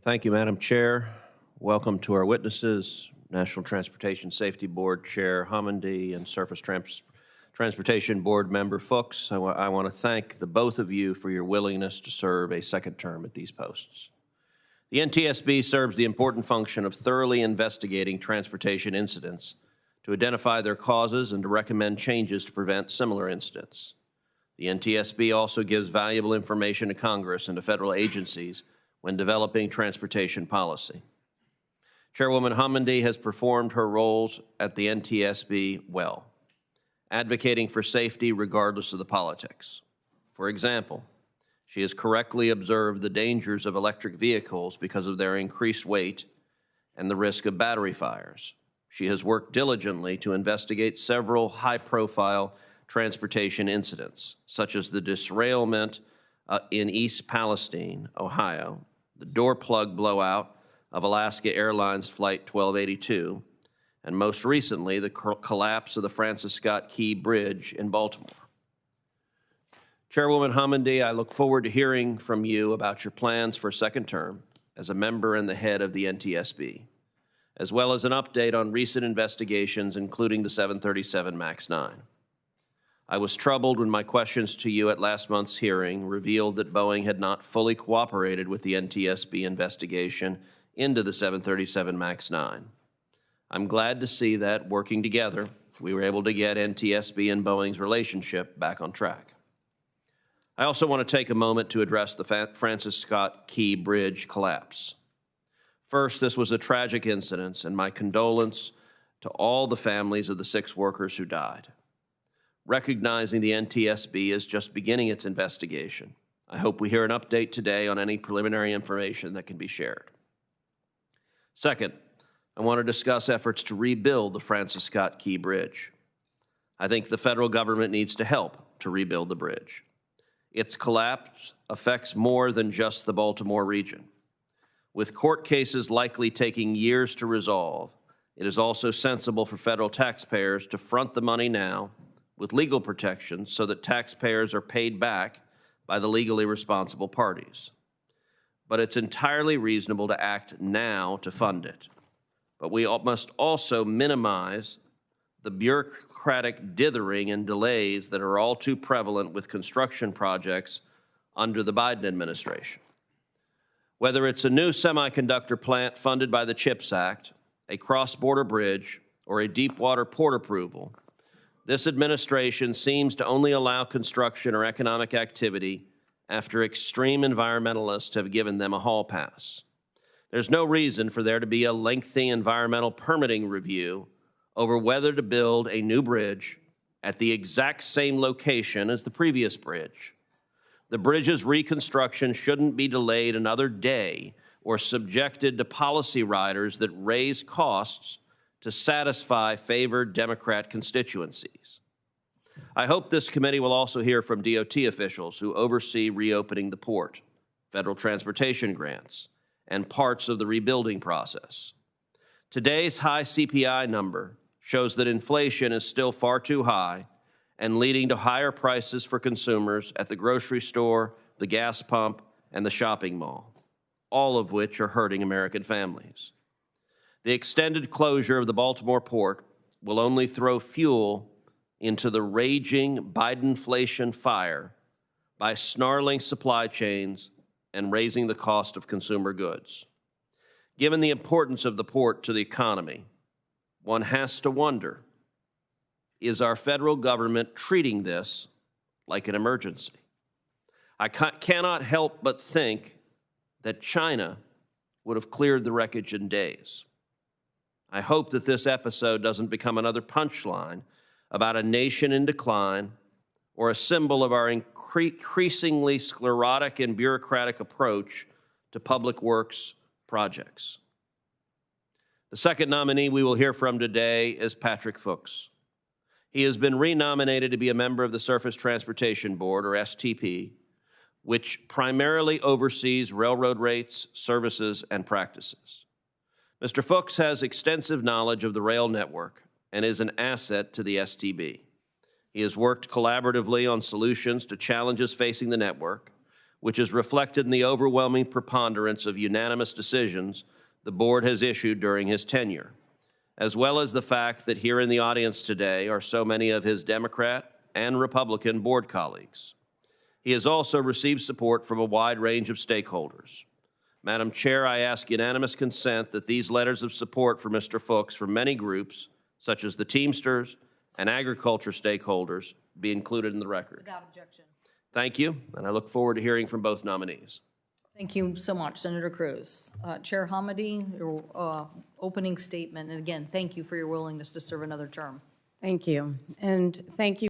Thank you, Madam Chair. Welcome to our witnesses, National Transportation Safety Board Chair Homendy and Surface Transportation Board Member Fuchs. I want to thank the both of you for your willingness to serve a second term at these posts. The NTSB serves the important function of thoroughly investigating transportation incidents to identify their causes and to recommend changes to prevent similar incidents. The NTSB also gives valuable information to Congress and to federal agencies when developing transportation policy. Chairwoman Homendy has performed her roles at the NTSB well, advocating for safety regardless of the politics. For example, she has correctly observed the dangers of electric vehicles because of their increased weight and the risk of battery fires. She has worked diligently to investigate several high-profile transportation incidents, such as the derailment in East Palestine, Ohio, the door plug blowout of Alaska Airlines Flight 1282, and most recently, the collapse of the Francis Scott Key Bridge in Baltimore. Chairwoman Homendy, I look forward to hearing from you about your plans for a second term as a member and the head of the NTSB, as well as an update on recent investigations, including the 737 MAX 9. I was troubled when my questions to you at last month's hearing revealed that Boeing had not fully cooperated with the NTSB investigation into the 737 MAX 9. I'm glad to see that, working together, we were able to get NTSB and Boeing's relationship back on track. I also want to take a moment to address the Francis Scott Key Bridge collapse. First, this was a tragic incident, and my condolence to all the families of the 6 workers who died. Recognizing the NTSB is just beginning its investigation, I hope we hear an update today on any preliminary information that can be shared. Second, I want to discuss efforts to rebuild the Francis Scott Key Bridge. I think the federal government needs to help to rebuild the bridge. Its collapse affects more than just the Baltimore region. With court cases likely taking years to resolve, it is also sensible for federal taxpayers to front the money now with legal protections so that taxpayers are paid back by the legally responsible parties. But it's entirely reasonable to act now to fund it. But we must also minimize the bureaucratic dithering and delays that are all too prevalent with construction projects under the Biden administration. Whether it's a new semiconductor plant funded by the CHIPS Act, a cross-border bridge, or a deep-water port approval, this administration seems to only allow construction or economic activity after extreme environmentalists have given them a hall pass. There's no reason for there to be a lengthy environmental permitting review over whether to build a new bridge at the exact same location as the previous bridge. The bridge's reconstruction shouldn't be delayed another day or subjected to policy riders that raise costs to satisfy favored Democrat constituencies. I hope this committee will also hear from DOT officials who oversee reopening the port, federal transportation grants, and parts of the rebuilding process. Today's high CPI number shows that inflation is still far too high and leading to higher prices for consumers at the grocery store, the gas pump, and the shopping mall, all of which are hurting American families. The extended closure of the Baltimore port will only throw fuel into the raging Bidenflation fire by snarling supply chains and raising the cost of consumer goods. Given the importance of the port to the economy, one has to wonder, is our federal government treating this like an emergency? I cannot help but think that China would have cleared the wreckage in days. I hope that this episode doesn't become another punchline about a nation in decline or a symbol of our increasingly sclerotic and bureaucratic approach to public works projects. The second nominee we will hear from today is Patrick Fuchs. He has been renominated to be a member of the Surface Transportation Board, or STP, which primarily oversees railroad rates, services, and practices. Mr. Fuchs has extensive knowledge of the rail network and is an asset to the STB. He has worked collaboratively on solutions to challenges facing the network, which is reflected in the overwhelming preponderance of unanimous decisions the board has issued during his tenure, as well as the fact that here in the audience today are so many of his Democrat and Republican board colleagues. He has also received support from a wide range of stakeholders. Madam Chair, I ask unanimous consent that these letters of support for Mr. Fuchs from many groups, such as the Teamsters and agriculture stakeholders, be included in the record. Without objection. Thank you, and I look forward to hearing from both nominees. Thank you so much, Senator Cruz. Chair Hamady, your opening statement, and again, thank you for your willingness to serve another term. Thank you, and thank you.